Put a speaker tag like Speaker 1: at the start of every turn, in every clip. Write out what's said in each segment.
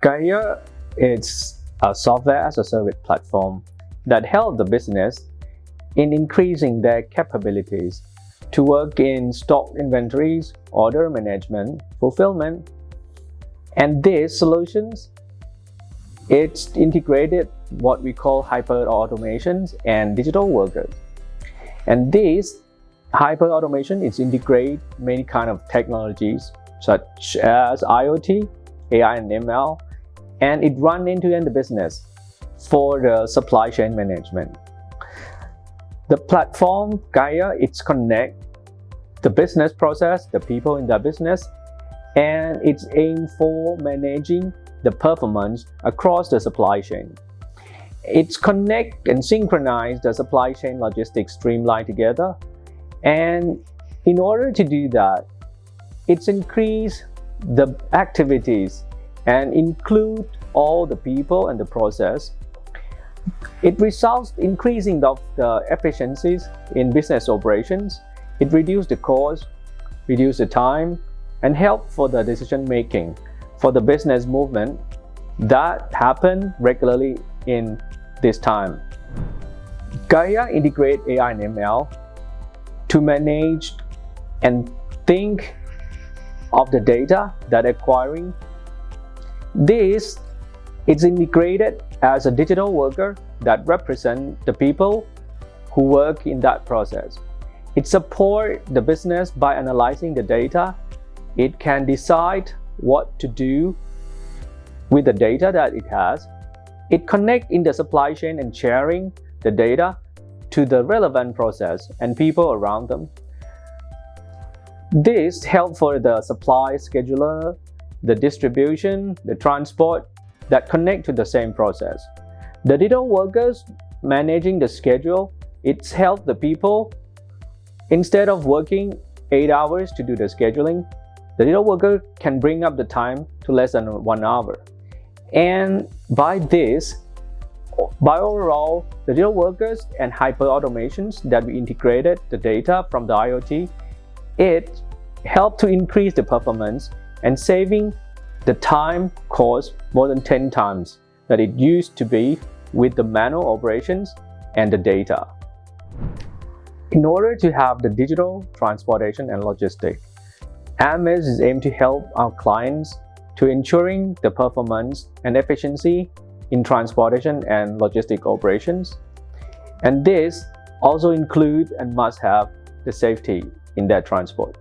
Speaker 1: Gaia is a software as a service platform that helps the business in increasing their capabilities to work in stock inventories, order management, fulfillment. And these solutions, it's integrated what we call hyper-automations and digital workers. And this hyper-automation is integrate many kind of technologies such as IoT, AI and ML, and it run end-to-end the business for the supply chain management. The platform Gaia, it's connect the business process, the people in the business, and it's aimed for managing the performance across the supply chain. It's connect and synchronize the supply chain logistics streamline together. And in order to do that, it's increase the activities and include all the people and the process. It results in increasing the efficiencies in business operations. It reduces the cost, reduce the time, and help for the decision making for the business movement that happen regularly in this time. Gaia integrate AI and ML to manage and think of the data that acquiring. This is integrated as a digital worker that represents the people who work in that process. It supports the business by analyzing the data. It can decide what to do with the data that it has. It connects in the supply chain and sharing the data to the relevant process and people around them. This helps for the supply scheduler, the distribution, the transport that connect to the same process. The digital workers managing the schedule, it's helped the people instead of working 8 hours to do the scheduling, the digital worker can bring up the time to less than 1 hour. And by overall, the digital workers and hyper automations that we integrated the data from the IoT, it helped to increase the performance and saving the time cost more than 10 times that it used to be with the manual operations and the data. In order to have the digital transportation and logistics, Hermes is aimed to help our clients to ensuring the performance and efficiency in transportation and logistic operations. And this also include and must have the safety in that transport.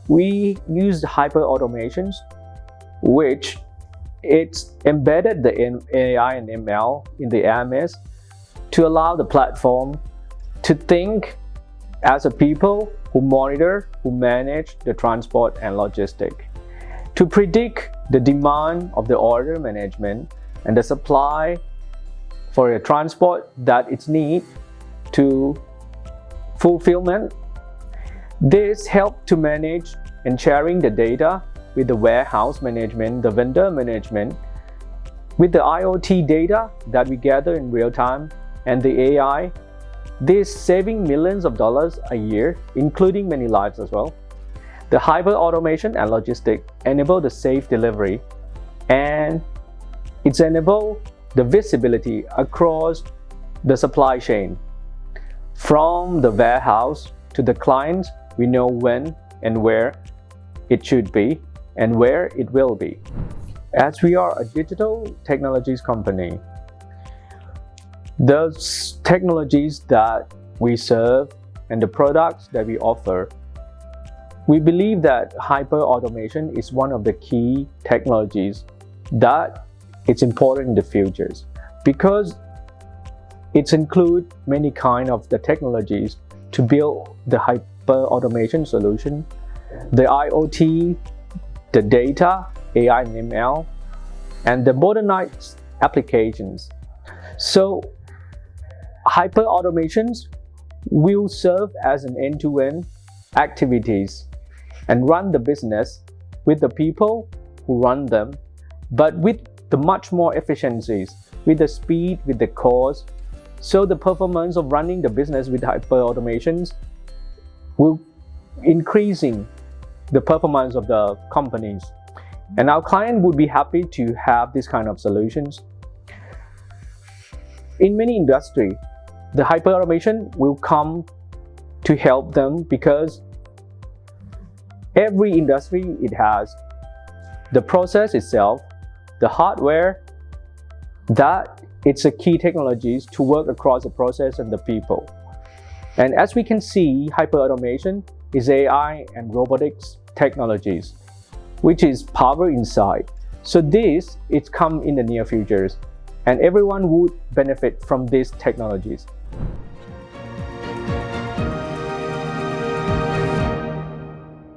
Speaker 1: We use hyper automations, which it's embedded the AI and ML in the Hermes to allow the platform to think as a people who monitor, who manage the transport and logistic, to predict the demand of the order management and the supply for the transport that it's need to fulfillment. This helps to manage and sharing the data with the warehouse management, the vendor management, with the IoT data that we gather in real time and the AI. This saving millions of dollars a year, including many lives as well. The hyper automation and logistics enable the safe delivery, and it's enable the visibility across the supply chain. From the warehouse to the client, we know when and where it should be and where it will be. As we are a digital technologies company, the technologies that we serve and the products that we offer, we believe that hyper automation is one of the key technologies that it's important in the futures, because it's include many kind of the technologies to build the hyper automation solution, the IoT, the data, AI and ML, and the modernized applications. So hyper automations will serve as an end-to-end activities and run the business with the people who run them, but with the much more efficiencies, with the speed, with the cost. So the performance of running the business with hyper automations will increasing the performance of the companies. And our client would be happy to have this kind of solutions. In many industries, the hyperautomation will come to help them because every industry, it has the process itself, the hardware, that it's a key technologies to work across the process and the people. And as we can see, hyperautomation is AI and robotics technologies, which is power inside. So this, it's come in the near futures, and everyone would benefit from these technologies.